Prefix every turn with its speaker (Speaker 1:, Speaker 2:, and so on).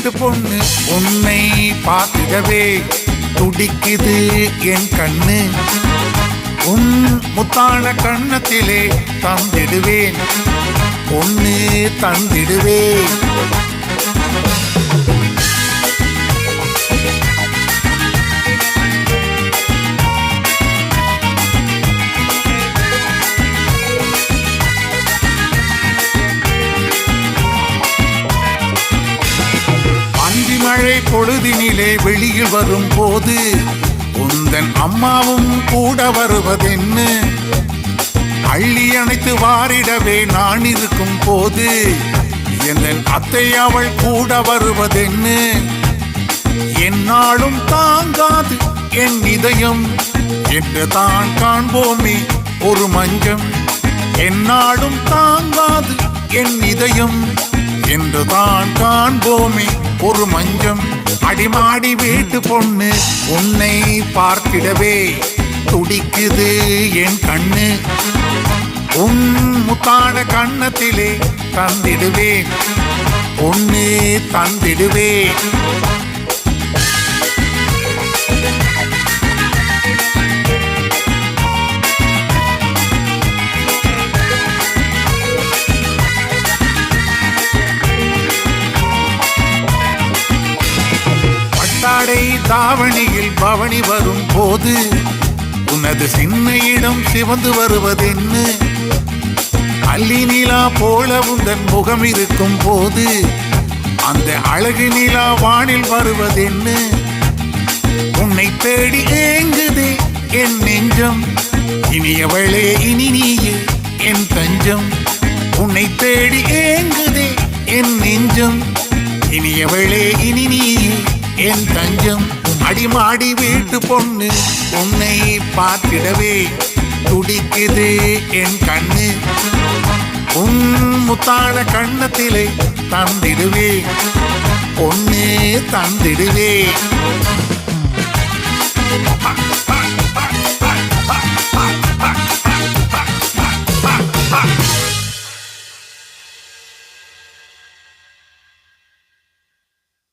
Speaker 1: வீட்டு பொண்ணு உன்னை பார்த்திடவே துடிக்குது என் கண்ணு. உன் முத்தான கண்ணத்திலே தந்திடுவேன், பொண்ணு தந்திடுவேன். மழை பொழுதினிலே வெளியில் வரும் போது உந்தன் அம்மாவும் கூட வருவதென்ன? அள்ளி அணைத்து வாரிடவே நான் இருக்கும் போது என் அத்தை அவள் கூட வருவதென்ன? என்னாலும் தாங்காது என் இதயம் என்று தான் காண்போமே ஒரு மஞ்சம். என்னாலும் தாங்காது என் இதயம் என்று தான் காண்போமே ஒரு மஞ்சம். அடிமாடி வீட்டு பொண்ணு உன்னை பார்த்திடவே துடிக்குது என் கண்ணு. உன் முத்தான கண்ணத்திலே தந்திடுவேன், பொண்ணு தந்திடுவேன். தாவணியில் பவனி வரும் போது உனது சின்ன இடம் சிவந்து வருவதென்ன? அல்லி நிலா போல உந்தன் முகம் இருக்கும் போது அந்த அழகு நிலா வானில் வருவதென்ன? உன்னை தேடி ஏங்குதே என் நெஞ்சம், இனியவளே இனி நீயே என் தஞ்சம். உன்னை தேடி ஏங்குதே என் நெஞ்சம், இனியவளே இனி நீயே என் தஞ்சம். அடிமாடி வீட்டு பொண்ணு உன்னை பார்த்திடவே துடிக்குது என் கண்ணு. உன் முத்தான கண்ணத்திலே தந்திடுவே, பொண்ணு தந்திடுவே.